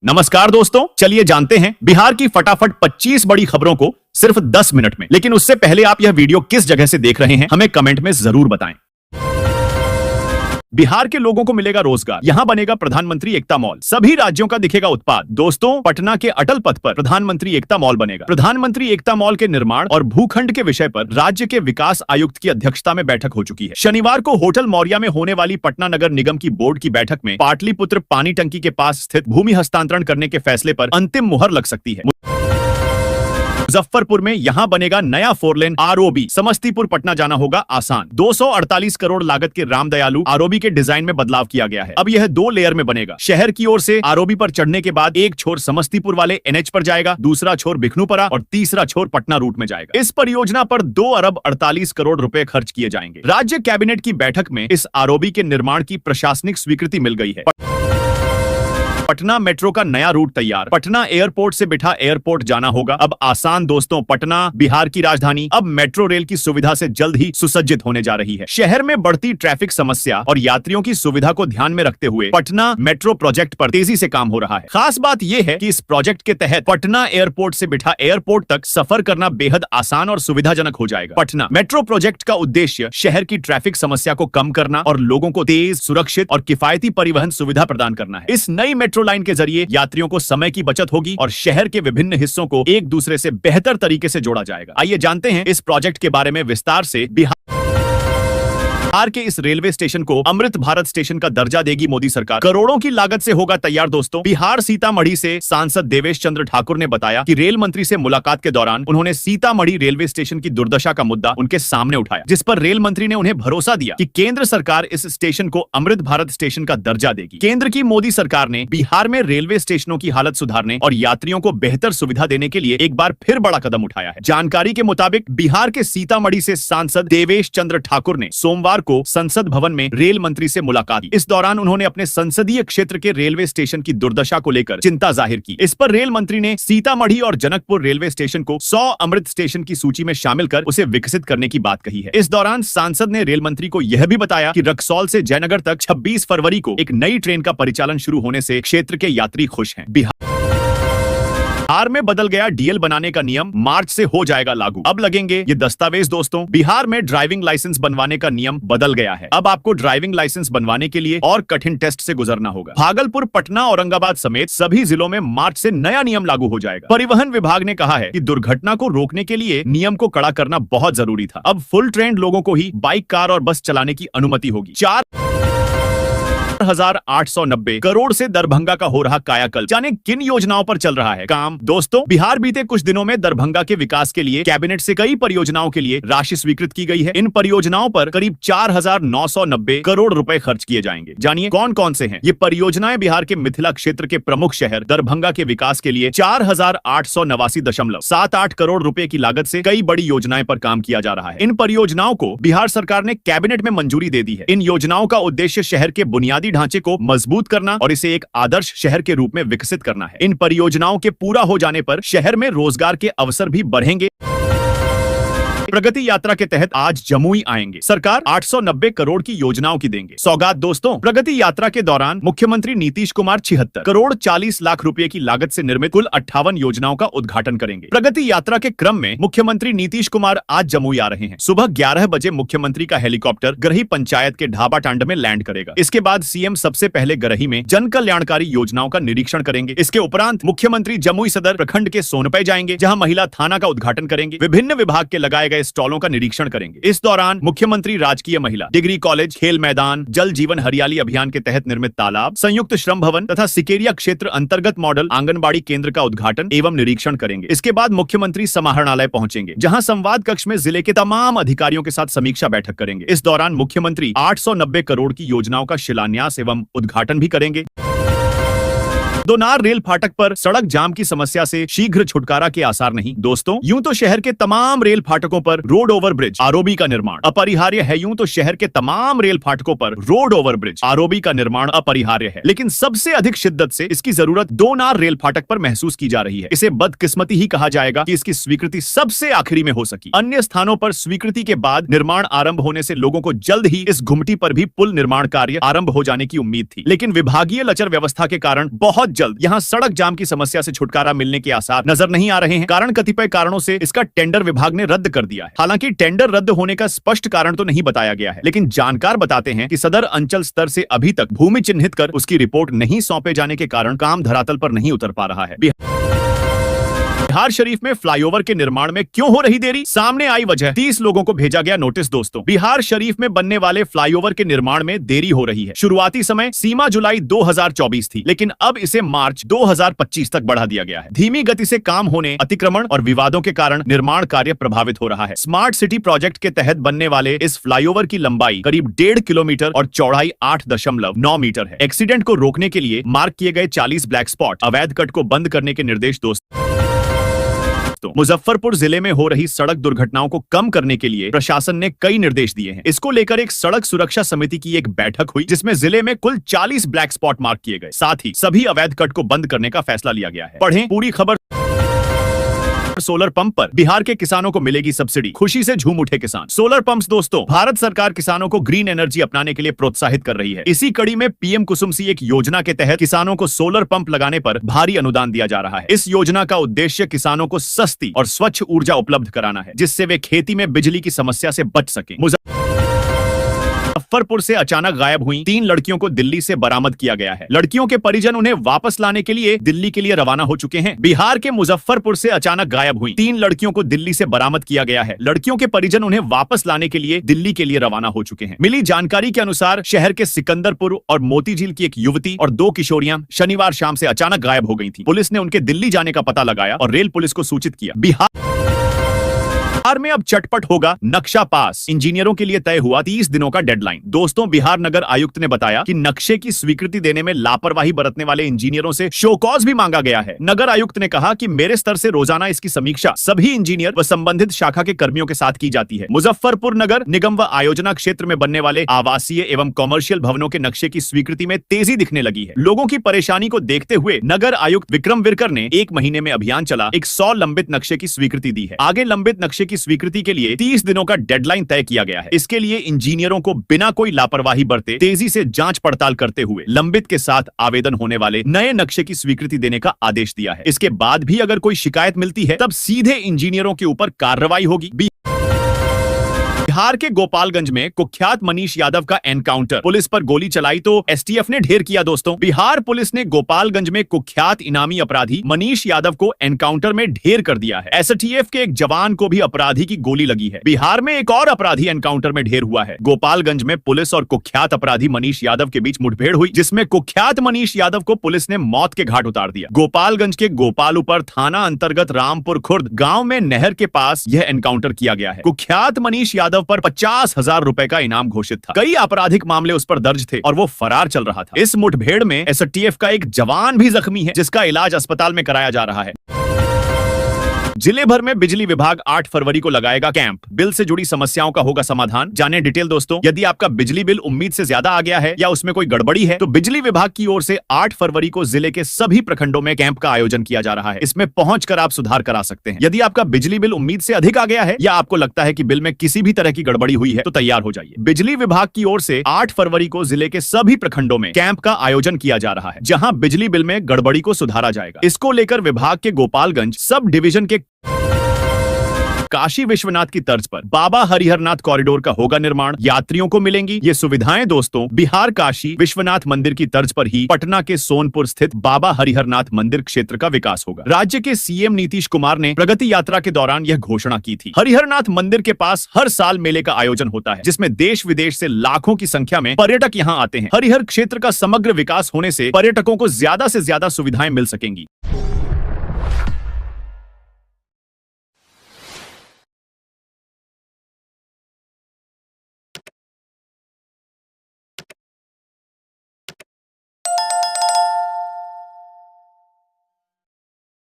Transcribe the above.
नमस्कार दोस्तों, चलिए जानते हैं बिहार की फटाफट 25 बड़ी खबरों को सिर्फ 10 मिनट में। लेकिन उससे पहले आप यह वीडियो किस जगह से देख रहे हैं हमें कमेंट में जरूर बताएं। बिहार के लोगों को मिलेगा रोजगार, यहां बनेगा प्रधानमंत्री एकता मॉल, सभी राज्यों का दिखेगा उत्पाद। दोस्तों, पटना के अटल पथ पर प्रधानमंत्री एकता मॉल बनेगा। प्रधानमंत्री एकता मॉल के निर्माण और भूखंड के विषय पर राज्य के विकास आयुक्त की अध्यक्षता में बैठक हो चुकी है। शनिवार को होटल मौर्या में होने वाली पटना नगर निगम की बोर्ड की बैठक में पाटलिपुत्र पानी टंकी के पास स्थित भूमि हस्तांतरण करने के फैसले पर अंतिम मुहर लग सकती है। मुजफ्फरपुर में यहां बनेगा नया 4 लेन आरओबी, समस्तीपुर पटना जाना होगा आसान। 248 करोड़ लागत के रामदयालु आरओबी के डिजाइन में बदलाव किया गया है। अब यह 2 लेयर में बनेगा। शहर की ओर से आरओबी पर चढ़ने के बाद एक छोर समस्तीपुर वाले एनएच पर जाएगा, दूसरा छोर बिखनूपरा और तीसरा छोर पटना रूट में जाएगा। इस परियोजना पर 2 अरब 48 करोड़ रुपए खर्च किए जाएंगे। राज्य कैबिनेट की बैठक में इस आरओबी के निर्माण की प्रशासनिक स्वीकृति मिल गई है। पटना मेट्रो का नया रूट तैयार, पटना एयरपोर्ट से बिठा एयरपोर्ट जाना होगा अब आसान। दोस्तों, पटना बिहार की राजधानी अब मेट्रो रेल की सुविधा से जल्द ही सुसज्जित होने जा रही है। शहर में बढ़ती ट्रैफिक समस्या और यात्रियों की सुविधा को ध्यान में रखते हुए पटना मेट्रो प्रोजेक्ट पर तेजी से काम हो रहा है। खास बात यह है कि इस प्रोजेक्ट के तहत पटना एयरपोर्ट से बिठा एयरपोर्ट तक सफर करना बेहद आसान और सुविधाजनक हो जाएगा। पटना मेट्रो प्रोजेक्ट का उद्देश्य शहर की ट्रैफिक समस्या को कम करना और लोगों को तेज, सुरक्षित और किफायती परिवहन सुविधा प्रदान करना है। इस नई मेट्रो लाइन के जरिए यात्रियों को समय की बचत होगी और शहर के विभिन्न हिस्सों को एक दूसरे से बेहतर तरीके से जोड़ा जाएगा। आइए जानते हैं इस प्रोजेक्ट के बारे में विस्तार से। बिहार के इस रेलवे स्टेशन को अमृत भारत स्टेशन का दर्जा देगी मोदी सरकार। करोड़ों की लागत से होगा तैयार। दोस्तों, बिहार सीतामढ़ी से सांसद देवेश चंद्र ठाकुर ने बताया कि रेल मंत्री से मुलाकात के दौरान उन्होंने सीतामढ़ी रेलवे स्टेशन की दुर्दशा का मुद्दा उनके सामने उठाया, जिस पर रेल मंत्री ने उन्हें भरोसा दिया कि केंद्र सरकार इस स्टेशन को अमृत भारत स्टेशन का दर्जा देगी। केंद्र की मोदी सरकार ने बिहार में रेलवे स्टेशनों की हालत सुधारने और यात्रियों को बेहतर सुविधा देने के लिए एक बार फिर बड़ा कदम उठाया है। जानकारी के मुताबिक बिहार के सीतामढ़ी से सांसद देवेश चंद्र ठाकुर ने सोमवार को संसद भवन में रेल मंत्री से मुलाकात की। इस दौरान उन्होंने अपने संसदीय क्षेत्र के रेलवे स्टेशन की दुर्दशा को लेकर चिंता जाहिर की। इस पर रेल मंत्री ने सीतामढ़ी और जनकपुर रेलवे स्टेशन को 100 अमृत स्टेशन की सूची में शामिल कर उसे विकसित करने की बात कही है। इस दौरान सांसद ने रेल मंत्री को यह भी बताया कि रक्सौल से जयनगर तक 26 फरवरी को एक नई ट्रेन का परिचालन शुरू होने से क्षेत्र के यात्री खुश हैं। बिहार में बदल गया डीएल बनाने का नियम, मार्च से हो जाएगा लागू। अब लगेंगे ये दस्तावेज। दोस्तों, बिहार में ड्राइविंग लाइसेंस बनवाने का नियम बदल गया है। अब आपको ड्राइविंग लाइसेंस बनवाने के लिए और कठिन टेस्ट से गुजरना होगा। भागलपुर, पटना, औरंगाबाद समेत सभी जिलों में मार्च से नया नियम लागू हो जाएगा। परिवहन विभाग ने कहा है कि दुर्घटना को रोकने के लिए नियम को कड़ा करना बहुत जरूरी था। अब फुल ट्रेंड लोगों को ही बाइक, कार और बस चलाने की अनुमति होगी। 4,890 करोड़ से दरभंगा का हो रहा कायाकल्प, जाने किन योजनाओं पर चल रहा है काम। दोस्तों, बिहार बीते कुछ दिनों में दरभंगा के विकास के लिए कैबिनेट से कई परियोजनाओं के लिए राशि स्वीकृत की गई है। इन परियोजनाओं पर करीब 4,990 करोड़ रुपए खर्च किए जाएंगे। जानिए कौन कौन से हैं ये परियोजनाएं। बिहार के मिथिला क्षेत्र के प्रमुख शहर दरभंगा के विकास के लिए 4,889.78 करोड़ रुपए की लागत से कई बड़ी योजनाएं पर काम किया जा रहा है। इन परियोजनाओं को बिहार सरकार ने कैबिनेट में मंजूरी दे दी है। इन योजनाओं का उद्देश्य शहर के बुनियादी ढांचे को मजबूत करना और इसे एक आदर्श शहर के रूप में विकसित करना है। इन परियोजनाओं के पूरा हो जाने पर शहर में रोजगार के अवसर भी बढ़ेंगे। प्रगति यात्रा के तहत आज जमुई आएंगे। सरकार 890 करोड़ की योजनाओं की देंगे सौगात। दोस्तों, प्रगति यात्रा के दौरान मुख्यमंत्री नीतीश कुमार 76 करोड़ 40 लाख रुपए की लागत से निर्मित कुल 58 योजनाओं का उद्घाटन करेंगे। प्रगति यात्रा के क्रम में मुख्यमंत्री नीतीश कुमार आज जमुई आ रहे हैं। सुबह 11 बजे मुख्यमंत्री का हेलीकॉप्टर गरही पंचायत के ढाबा टांड में लैंड करेगा। इसके बाद सीएम सबसे पहले गरही में जन कल्याणकारी योजनाओं का निरीक्षण करेंगे। इसके उपरांत मुख्यमंत्री जमुई सदर प्रखंड के सोनपै जाएंगे, जहां महिला थाना का उद्घाटन करेंगे। विभिन्न विभाग के लगाए गए स्टॉलों का निरीक्षण करेंगे। इस दौरान मुख्यमंत्री राजकीय महिला डिग्री कॉलेज, खेल मैदान, जल जीवन हरियाली अभियान के तहत निर्मित तालाब, संयुक्त श्रम भवन तथा सिकेरिया क्षेत्र अंतर्गत मॉडल आंगनबाड़ी केंद्र का उद्घाटन एवं निरीक्षण करेंगे। इसके बाद मुख्यमंत्री समाहरणालय पहुंचेंगे, जहां संवाद कक्ष में जिले के तमाम अधिकारियों के साथ समीक्षा बैठक करेंगे। इस दौरान मुख्यमंत्री 890 करोड़ की योजनाओं का शिलान्यास एवं उद्घाटन भी करेंगे। दोनार रेल फाटक पर सड़क जाम की समस्या से शीघ्र छुटकारा के आसार नहीं। दोस्तों, यूं तो शहर के तमाम रेल फाटकों पर रोड ओवर ब्रिज आरओबी का निर्माण अपरिहार्य है। यूं तो शहर के तमाम रेल फाटकों पर रोड ओवर ब्रिज आरओबी का निर्माण अपरिहार्य है, लेकिन सबसे अधिक शिद्दत से इसकी जरूरत दोनार रेल फाटक पर महसूस की जा रही है। इसे बदकिस्मती ही कहा जाएगा कि इसकी स्वीकृति सबसे आखिरी में हो सकी। अन्य स्थानों पर स्वीकृति के बाद निर्माण आरंभ होने से लोगों को जल्द ही इस घुमटी पर भी पुल निर्माण कार्य आरंभ हो जाने की उम्मीद थी, लेकिन विभागीय लचर व्यवस्था के कारण बहुत बहुत जल्द यहाँ सड़क जाम की समस्या से छुटकारा मिलने के आसार नजर नहीं आ रहे हैं। कारण कतिपय कारणों से इसका टेंडर विभाग ने रद्द कर दिया है। हालांकि टेंडर रद्द होने का स्पष्ट कारण तो नहीं बताया गया है, लेकिन जानकार बताते हैं कि सदर अंचल स्तर से अभी तक भूमि चिन्हित कर उसकी रिपोर्ट नहीं सौंपे जाने के कारण काम धरातल पर नहीं उतर पा रहा है। बिहार शरीफ में फ्लाईओवर के निर्माण में क्यों हो रही देरी, सामने आई वजह, 30 लोगों को भेजा गया नोटिस। दोस्तों, बिहार शरीफ में बनने वाले फ्लाईओवर के निर्माण में देरी हो रही है। शुरुआती समय सीमा जुलाई 2024 थी, लेकिन अब इसे मार्च 2025 तक बढ़ा दिया गया है। धीमी गति से काम होने, अतिक्रमण और विवादों के कारण निर्माण कार्य प्रभावित हो रहा है। स्मार्ट सिटी प्रोजेक्ट के तहत बनने वाले इस फ्लाईओवर की लंबाई करीब 1.5 किलोमीटर और चौड़ाई 8.9 मीटर है। एक्सीडेंट को रोकने के लिए मार्क किए गए 40 ब्लैक स्पॉट, अवैध कट को बंद करने के निर्देश। मुजफ्फरपुर जिले में हो रही सड़क दुर्घटनाओं को कम करने के लिए प्रशासन ने कई निर्देश दिए हैं। इसको लेकर एक सड़क सुरक्षा समिति की एक बैठक हुई, जिसमें जिले में कुल 40 ब्लैक स्पॉट मार्क किए गए। साथ ही सभी अवैध कट को बंद करने का फैसला लिया गया है। पढ़ें पूरी खबर। सोलर पंप पर बिहार के किसानों को मिलेगी सब्सिडी, खुशी से झूम उठे किसान। सोलर पंप्स दोस्तों, भारत सरकार किसानों को ग्रीन एनर्जी अपनाने के लिए प्रोत्साहित कर रही है। इसी कड़ी में पीएम कुसुम सी एक योजना के तहत किसानों को सोलर पंप लगाने पर भारी अनुदान दिया जा रहा है। इस योजना का उद्देश्य किसानों को सस्ती और स्वच्छ ऊर्जा उपलब्ध कराना है, जिससे वे खेती में बिजली की समस्या से बच सके। मुजफ्फरपुर से अचानक गायब हुई 3 लड़कियों को दिल्ली से बरामद किया गया है। लड़कियों के परिजन उन्हें वापस लाने के लिए दिल्ली के लिए रवाना हो चुके हैं। बिहार के मुजफ्फरपुर से अचानक गायब हुई 3 लड़कियों को दिल्ली से बरामद किया गया है। लड़कियों के परिजन उन्हें वापस लाने के लिए दिल्ली के लिए रवाना हो चुके हैं। मिली जानकारी के अनुसार शहर के सिकंदरपुर और मोतीझील की एक युवती और 2 किशोरियां शनिवार शाम से अचानक गायब हो गई थी। पुलिस ने उनके दिल्ली जाने का पता लगाया और रेल पुलिस को सूचित किया। बिहार में अब चटपट होगा नक्शा पास, इंजीनियरों के लिए तय हुआ 30 दिनों का डेडलाइन। दोस्तों, बिहार नगर आयुक्त ने बताया कि नक्शे की स्वीकृति देने में लापरवाही बरतने वाले इंजीनियरों से शो कॉज भी मांगा गया है। नगर आयुक्त ने कहा कि मेरे स्तर से रोजाना इसकी समीक्षा सभी इंजीनियर व संबंधित शाखा के कर्मियों के साथ की जाती है। मुजफ्फरपुर नगर निगम व आयोजना क्षेत्र में बनने वाले आवासीय एवं कॉमर्शियल भवनों के नक्शे की स्वीकृति में तेजी दिखने लगी है। लोगों की परेशानी को देखते हुए नगर आयुक्त विक्रम विरकर ने 1 महीने में अभियान चला 100 लंबित नक्शे की स्वीकृति दी है। आगे लंबित नक्शे की स्वीकृति के लिए 30 दिनों का डेडलाइन तय किया गया है। इसके लिए इंजीनियरों को बिना कोई लापरवाही बरते तेजी से जांच पड़ताल करते हुए लंबित के साथ आवेदन होने वाले नए नक्शे की स्वीकृति देने का आदेश दिया है। इसके बाद भी अगर कोई शिकायत मिलती है तब सीधे इंजीनियरों के ऊपर कार्रवाई होगी। बिहार के गोपालगंज में कुख्यात मनीष यादव का एनकाउंटर, पुलिस पर गोली चलाई तो एसटीएफ ने ढेर किया। दोस्तों, बिहार पुलिस ने गोपालगंज में कुख्यात इनामी अपराधी मनीष यादव को एनकाउंटर में ढेर कर दिया है। एसटीएफ के एक जवान को भी अपराधी की गोली लगी है। बिहार में एक और अपराधी एनकाउंटर में ढेर हुआ है। गोपालगंज में पुलिस और कुख्यात अपराधी मनीष यादव के बीच मुठभेड़ हुई, जिसमें कुख्यात मनीष यादव को पुलिस ने मौत के घाट उतार दिया। गोपालगंज के गोपालपुर थाना अंतर्गत रामपुर खुर्द गांव में नहर के पास यह एनकाउंटर किया गया है। कुख्यात मनीष यादव पर 50,000 रुपए का इनाम घोषित था। कई आपराधिक मामले उस पर दर्ज थे और वो फरार चल रहा था। इस मुठभेड़ में एसटीएफ का एक जवान भी जख्मी है, जिसका इलाज अस्पताल में कराया जा रहा है। जिले भर में बिजली विभाग 8 फरवरी को लगाएगा कैंप, बिल से जुड़ी समस्याओं का होगा समाधान। जाने डिटेल दोस्तों। यदि आपका बिजली बिल उम्मीद से ज्यादा आ गया है या उसमें कोई गड़बड़ी है तो बिजली विभाग की ओर से 8 फरवरी को जिले के सभी प्रखंडों में कैंप का आयोजन किया जा रहा है। इसमें पहुंचकर आप सुधार करा सकते हैं। यदि आपका बिजली बिल उम्मीद से अधिक आ गया है या आपको लगता है कि बिल में किसी भी तरह की गड़बड़ी हुई है तो तैयार हो जाइए। बिजली विभाग की ओर से 8 फरवरी को जिले के सभी प्रखंडों में कैंप का आयोजन किया जा रहा है, जहां बिजली बिल में गड़बड़ी को सुधारा जाएगा। इसको लेकर विभाग के गोपालगंज सब डिवीजन के काशी विश्वनाथ की तर्ज पर बाबा हरिहरनाथ कॉरिडोर का होगा निर्माण। यात्रियों को मिलेंगी ये सुविधाएं। दोस्तों, बिहार काशी विश्वनाथ मंदिर की तर्ज पर ही पटना के सोनपुर स्थित बाबा हरिहरनाथ मंदिर क्षेत्र का विकास होगा। राज्य के सीएम नीतीश कुमार ने प्रगति यात्रा के दौरान यह घोषणा की थी। हरिहरनाथ मंदिर के पास हर साल मेले का आयोजन होता है, जिसमें देश विदेश से लाखों की संख्या में पर्यटक यहाँ आते हैं। हरिहर क्षेत्र का समग्र विकास होने से पर्यटकों को ज्यादा से ज्यादा सुविधाएं मिल सकेंगी।